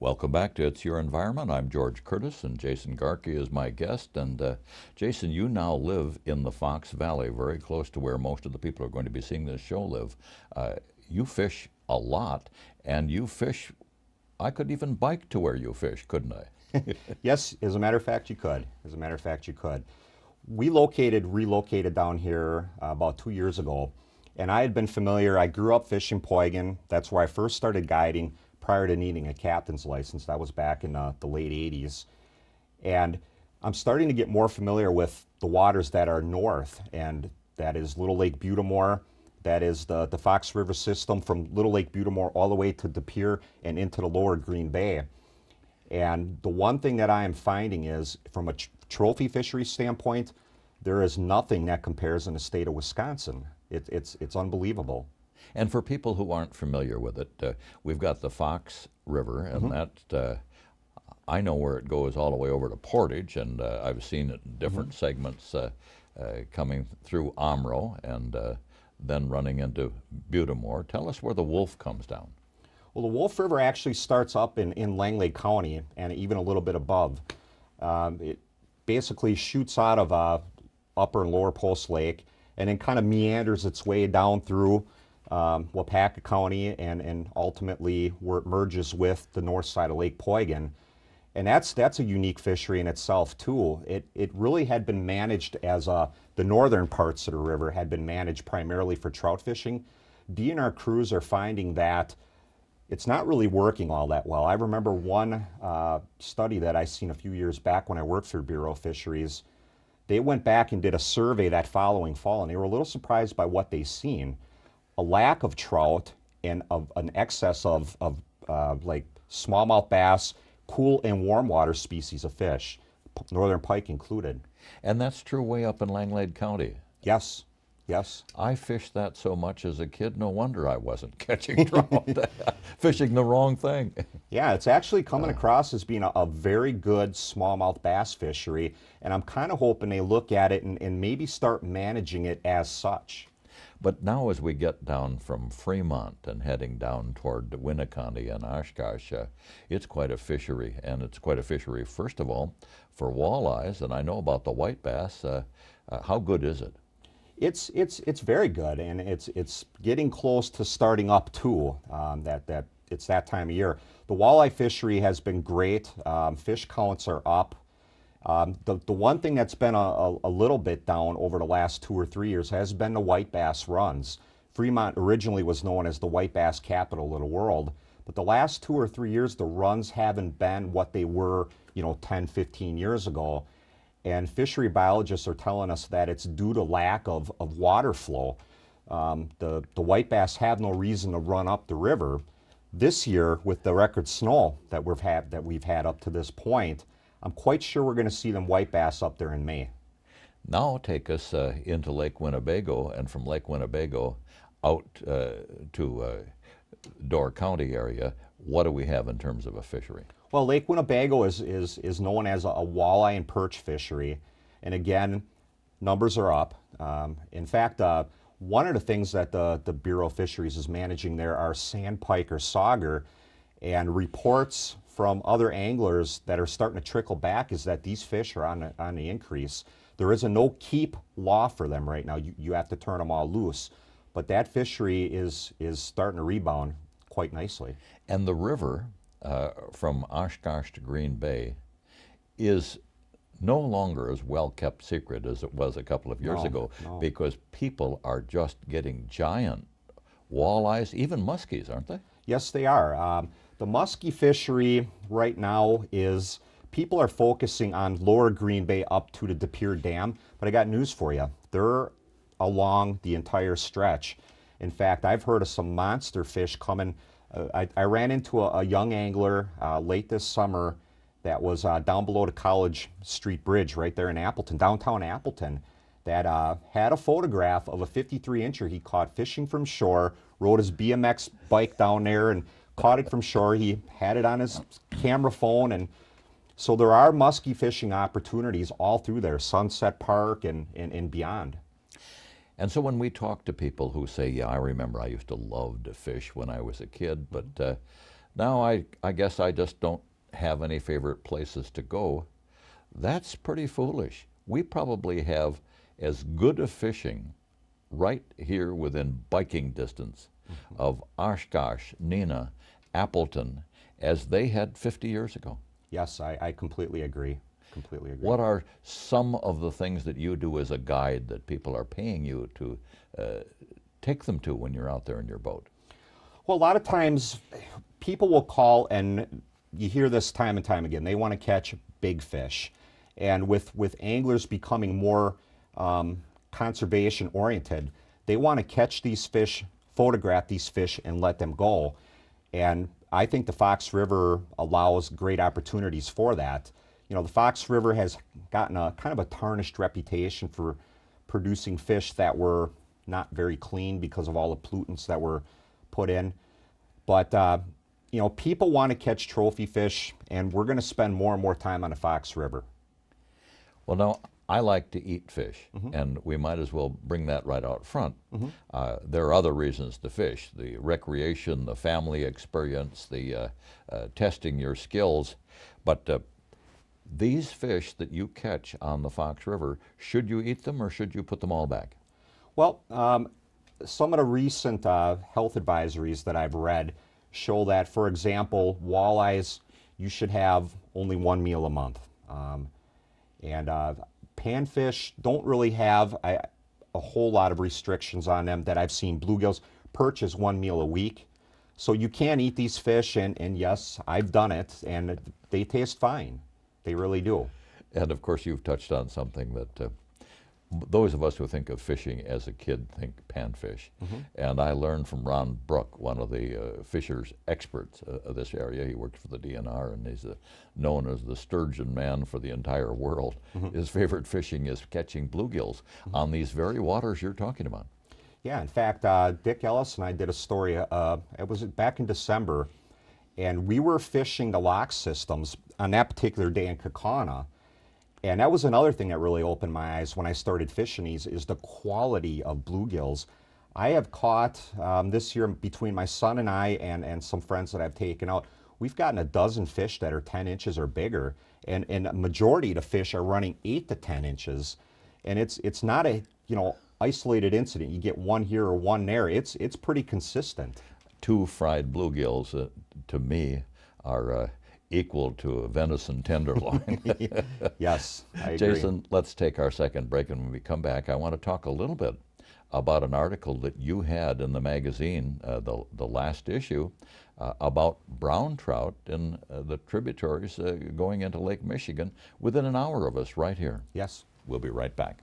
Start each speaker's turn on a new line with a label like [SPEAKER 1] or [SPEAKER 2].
[SPEAKER 1] Welcome back to It's Your Environment. I'm George Curtis, and Jason Gaurkee is my guest. And Jason, you now live in the Fox Valley, very close to where most of the people who are going to be seeing this show live. You fish a lot, and you fish, I could even bike to where you fish, couldn't I?
[SPEAKER 2] Yes, as a matter of fact, you could. We relocated down here about 2 years ago, and I had been familiar. I grew up fishing Poigan. That's where I first started guiding prior to needing a captain's license. That was back in the late 80s. And I'm starting to get more familiar with the waters that are north, and that is Little Lake Butamore. That is the Fox River system from Little Lake Butamore all the way to De Pere and into the lower Green Bay. And the one thing that I am finding is, from a trophy fishery standpoint, there is nothing that compares in the state of Wisconsin. It's unbelievable.
[SPEAKER 1] And for people who aren't familiar with it, we've got the Fox River, and that I know where it goes all the way over to Portage, and I've seen it in different segments coming through Omro and then running into Butamore. Tell us where the Wolf comes down.
[SPEAKER 2] Well, the Wolf River actually starts up in Langley County and even a little bit above. It basically shoots out of Upper and Lower Post Lake and then kind of meanders its way down through Wapaka County and ultimately where it merges with the north side of Lake Poigan. And that's a unique fishery in itself too. It really had been managed as the northern parts of the river had been managed primarily for trout fishing. DNR crews are finding that it's not really working all that well. I remember one study that I seen a few years back when I worked for Bureau of Fisheries. They went back and did a survey that following fall, and they were a little surprised by what they seen. A lack of trout and an excess of like smallmouth bass, cool and warm water species of fish, northern pike included.
[SPEAKER 1] And that's true way up in Langlade County.
[SPEAKER 2] Yes, yes.
[SPEAKER 1] I fished that so much as a kid, no wonder I wasn't catching trout. Fishing the wrong thing.
[SPEAKER 2] Yeah, it's actually coming across as being a very good smallmouth bass fishery, and I'm kind of hoping they look at it and maybe start managing it as such.
[SPEAKER 1] But now as we get down from Fremont and heading down toward Winneconne and Oshkosh, it's quite a fishery, and it's quite a fishery, first of all, for walleyes, and I know about the white bass. How good is it?
[SPEAKER 2] It's very good, and it's getting close to starting up too. That it's that time of year. The walleye fishery has been great. Fish counts are up. The one thing that's been a little bit down over the last 2 or 3 years has been the white bass runs. Fremont originally was known as the white bass capital of the world, but the last 2 or 3 years the runs haven't been what they were, 10, 15 years ago. And fishery biologists are telling us that it's due to lack of water flow. The white bass have no reason to run up the river. This year, with the record snow that we've had up to this point, I'm quite sure we're going to see them white bass up there in May.
[SPEAKER 1] Now take us into Lake Winnebago, and from Lake Winnebago out to Door County area. What do we have in terms of a fishery?
[SPEAKER 2] Well, Lake Winnebago is known as a walleye and perch fishery, and again, numbers are up. In fact, one of the things that the Bureau of Fisheries is managing there are sandpike or sauger, and reports from other anglers that are starting to trickle back is that these fish are on the increase. There is a no keep law for them right now. You have to turn them all loose, but that fishery is starting to rebound quite nicely.
[SPEAKER 1] And the river from Oshkosh to Green Bay is no longer as well kept secret as it was a couple of years ago, because people are just getting giant walleyes, even muskies, aren't they?
[SPEAKER 2] Yes, they are. The muskie fishery right now is, people are focusing on lower Green Bay up to the De Pere Dam, but I got news for you. They're along the entire stretch. In fact, I've heard of some monster fish coming. I ran into a young angler late this summer that was down below the College Street Bridge right there in Appleton, downtown Appleton, that had a photograph of a 53-incher he caught fishing from shore, rode his BMX bike down there and caught it from shore. He had it on his camera phone, and so there are muskie fishing opportunities all through there, Sunset Park and beyond.
[SPEAKER 1] And so when we talk to people who say, yeah, I remember I used to love to fish when I was a kid, but Now I guess I just don't have any favorite places to go. That's pretty foolish. We probably have as good a fishing right here within biking distance of Oshkosh, Neenah, Appleton as they had 50 years ago.
[SPEAKER 2] Yes, I completely agree. Completely agree.
[SPEAKER 1] What are some of the things that you do as a guide that people are paying you to take them to when you're out there in your boat?
[SPEAKER 2] Well, a lot of times people will call, and you hear this time and time again. They want to catch big fish. And with anglers becoming more conservation oriented, they want to catch these fish, photograph these fish, and let them go. And I think the Fox River allows great opportunities for that. You know, the Fox River has gotten a kind of a tarnished reputation for producing fish that were not very clean because of all the pollutants that were put in. But, you know, people want to catch trophy fish, and we're going to spend more and more time on the Fox River.
[SPEAKER 1] Well, now, I like to eat fish, and we might as well bring that right out front. There are other reasons to fish: the recreation, the family experience, the testing your skills. But these fish that you catch on the Fox River, should you eat them or should you put them all back?
[SPEAKER 2] Well, some of the recent health advisories that I've read show that, for example, walleyes, you should have only one meal a month. And panfish don't really have a whole lot of restrictions on them that I've seen. Bluegills, perch is one meal a week. So you can eat these fish, and yes, I've done it, and they taste fine. They really do.
[SPEAKER 1] And of course, you've touched on something that those of us who think of fishing as a kid think panfish. And I learned from Ron Brook, one of the fishers experts of this area. He worked for the DNR, and he's known as the sturgeon man for the entire world. His favorite fishing is catching bluegills on these very waters you're talking about.
[SPEAKER 2] Yeah, in fact, Dick Ellis and I did a story, it was back in December, and we were fishing the lock systems on that particular day in Kaukauna. And that was another thing that really opened my eyes when I started fishing these, is the quality of bluegills. I have caught this year, between my son and I and some friends that I've taken out, we've gotten a dozen fish that are 10 inches or bigger, and a majority of the fish are running 8 to 10 inches. And it's not a, you know, isolated incident. You get one here or one there. It's pretty consistent.
[SPEAKER 1] 2 fried bluegills, to me, are equal to a venison tenderloin.
[SPEAKER 2] Yes, I agree.
[SPEAKER 1] Jason, let's take our second break, and when we come back, I want to talk a little bit about an article that you had in the magazine, the last issue, about brown trout in the tributaries going into Lake Michigan within an hour of us right here.
[SPEAKER 2] Yes.
[SPEAKER 1] We'll be right back.